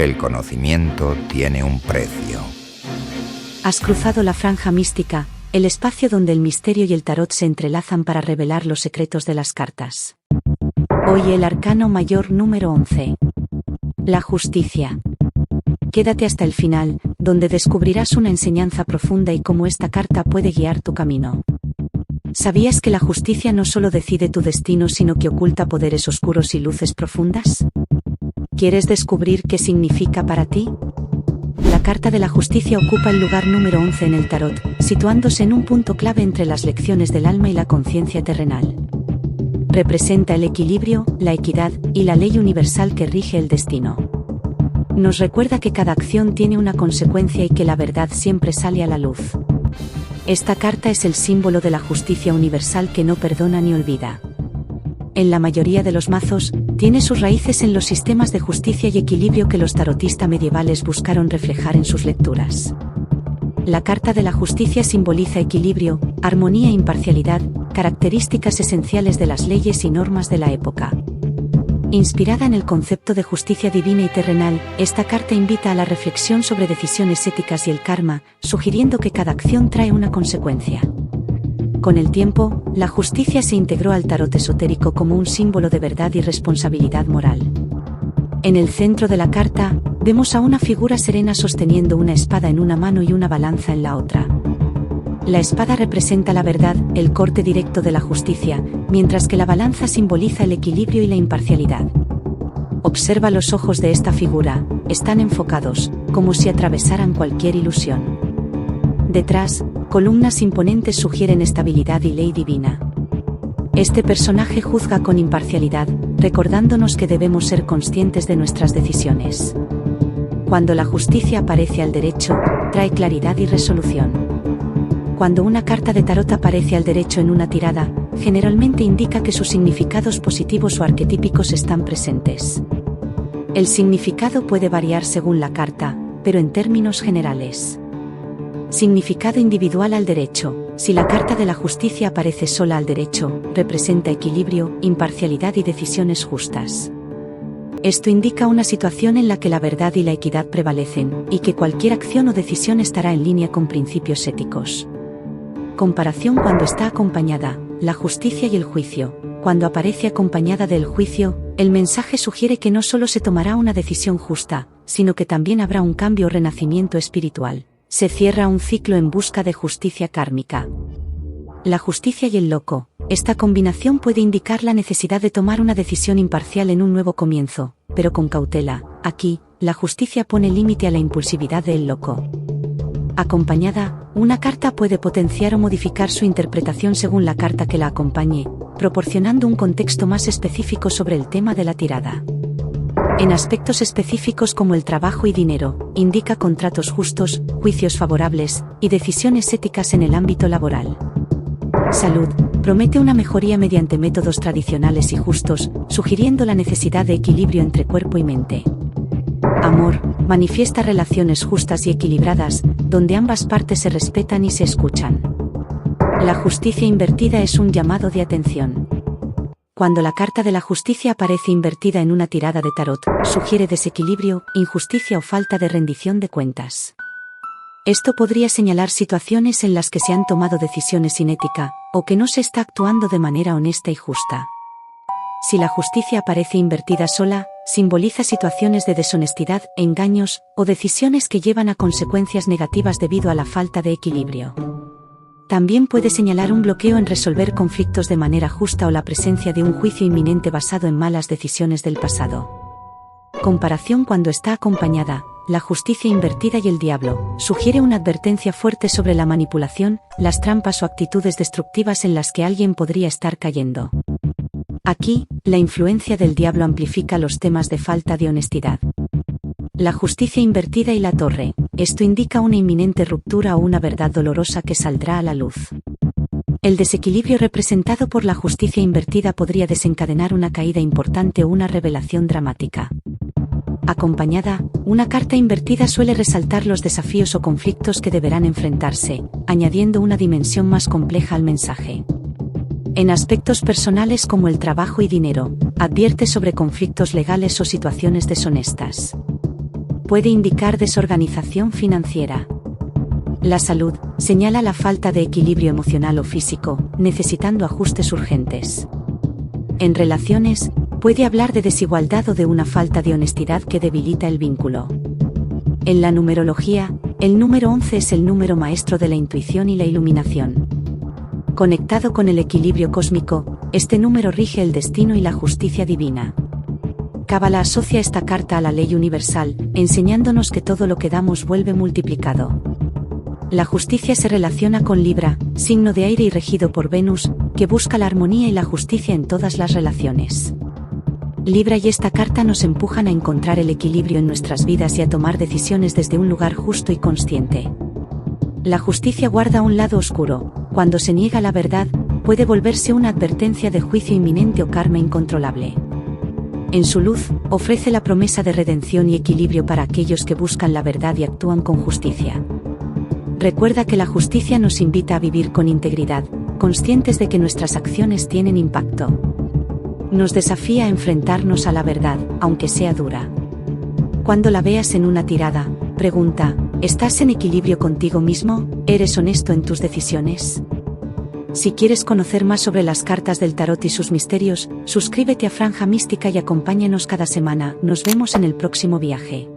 El conocimiento tiene un precio. Has cruzado la franja mística, el espacio donde el misterio y el tarot se entrelazan para revelar los secretos de las cartas. Hoy el arcano mayor número 11. La justicia. Quédate hasta el final, donde descubrirás una enseñanza profunda y cómo esta carta puede guiar tu camino. ¿Sabías que la justicia no solo decide tu destino, sino que oculta poderes oscuros y luces profundas? ¿Quieres descubrir qué significa para ti? La carta de la justicia ocupa el lugar número 11 en el tarot, situándose en un punto clave entre las lecciones del alma y la conciencia terrenal. Representa el equilibrio, la equidad y la ley universal que rige el destino. Nos recuerda que cada acción tiene una consecuencia y que la verdad siempre sale a la luz. Esta carta es el símbolo de la justicia universal que no perdona ni olvida. En la mayoría de los mazos, tiene sus raíces en los sistemas de justicia y equilibrio que los tarotistas medievales buscaron reflejar en sus lecturas. La carta de la justicia simboliza equilibrio, armonía e imparcialidad, características esenciales de las leyes y normas de la época. Inspirada en el concepto de justicia divina y terrenal, esta carta invita a la reflexión sobre decisiones éticas y el karma, sugiriendo que cada acción trae una consecuencia. Con el tiempo, la justicia se integró al tarot esotérico como un símbolo de verdad y responsabilidad moral. En el centro de la carta, vemos a una figura serena sosteniendo una espada en una mano y una balanza en la otra. La espada representa la verdad, el corte directo de la justicia, mientras que la balanza simboliza el equilibrio y la imparcialidad. Observa los ojos de esta figura, están enfocados, como si atravesaran cualquier ilusión. Detrás, columnas imponentes sugieren estabilidad y ley divina. Este personaje juzga con imparcialidad, recordándonos que debemos ser conscientes de nuestras decisiones. Cuando la justicia aparece al derecho, trae claridad y resolución. Cuando una carta de tarot aparece al derecho en una tirada, generalmente indica que sus significados positivos o arquetípicos están presentes. El significado puede variar según la carta, pero en términos generales. Significado individual al derecho. Si la carta de la justicia aparece sola al derecho, representa equilibrio, imparcialidad y decisiones justas. Esto indica una situación en la que la verdad y la equidad prevalecen, y que cualquier acción o decisión estará en línea con principios éticos. Comparación cuando está acompañada, la justicia y el juicio. Cuando aparece acompañada del juicio, el mensaje sugiere que no solo se tomará una decisión justa, sino que también habrá un cambio o renacimiento espiritual. Se cierra un ciclo en busca de justicia kármica. La justicia y el loco. Esta combinación puede indicar la necesidad de tomar una decisión imparcial en un nuevo comienzo, pero con cautela. Aquí, la justicia pone límite a la impulsividad del loco. Acompañada, una carta puede potenciar o modificar su interpretación según la carta que la acompañe, proporcionando un contexto más específico sobre el tema de la tirada. En aspectos específicos como el trabajo y dinero, indica contratos justos, juicios favorables, y decisiones éticas en el ámbito laboral. Salud, promete una mejoría mediante métodos tradicionales y justos, sugiriendo la necesidad de equilibrio entre cuerpo y mente. Amor, manifiesta relaciones justas y equilibradas, donde ambas partes se respetan y se escuchan. La justicia invertida es un llamado de atención. Cuando la carta de la justicia aparece invertida en una tirada de tarot, sugiere desequilibrio, injusticia o falta de rendición de cuentas. Esto podría señalar situaciones en las que se han tomado decisiones sin ética, o que no se está actuando de manera honesta y justa. Si la justicia aparece invertida sola, simboliza situaciones de deshonestidad, engaños, o decisiones que llevan a consecuencias negativas debido a la falta de equilibrio. También puede señalar un bloqueo en resolver conflictos de manera justa o la presencia de un juicio inminente basado en malas decisiones del pasado. Comparación cuando está acompañada, la justicia invertida y el diablo, sugiere una advertencia fuerte sobre la manipulación, las trampas o actitudes destructivas en las que alguien podría estar cayendo. Aquí, la influencia del diablo amplifica los temas de falta de honestidad. La justicia invertida y la torre. Esto indica una inminente ruptura o una verdad dolorosa que saldrá a la luz. El desequilibrio representado por la justicia invertida podría desencadenar una caída importante o una revelación dramática. Acompañada, una carta invertida suele resaltar los desafíos o conflictos que deberán enfrentarse, añadiendo una dimensión más compleja al mensaje. En aspectos personales como el trabajo y dinero, advierte sobre conflictos legales o situaciones deshonestas. puede indicar desorganización financiera. La salud señala la falta de equilibrio emocional o físico, necesitando ajustes urgentes. En relaciones, puede hablar de desigualdad o de una falta de honestidad que debilita el vínculo. En la numerología, el número 11 es el número maestro de la intuición y la iluminación. Conectado con el equilibrio cósmico, este número rige el destino y la justicia divina. Cábala asocia esta carta a la ley universal, enseñándonos que todo lo que damos vuelve multiplicado. La justicia se relaciona con Libra, signo de aire y regido por Venus, que busca la armonía y la justicia en todas las relaciones. Libra y esta carta nos empujan a encontrar el equilibrio en nuestras vidas y a tomar decisiones desde un lugar justo y consciente. La justicia guarda un lado oscuro. Cuando se niega la verdad, puede volverse una advertencia de juicio inminente o karma incontrolable. En su luz, ofrece la promesa de redención y equilibrio para aquellos que buscan la verdad y actúan con justicia. Recuerda que la justicia nos invita a vivir con integridad, conscientes de que nuestras acciones tienen impacto. Nos desafía a enfrentarnos a la verdad, aunque sea dura. Cuando la veas en una tirada, pregunta: ¿estás en equilibrio contigo mismo? ¿Eres honesto en tus decisiones? Si quieres conocer más sobre las cartas del tarot y sus misterios, suscríbete a Franja Mística y acompáñanos cada semana. Nos vemos en el próximo viaje.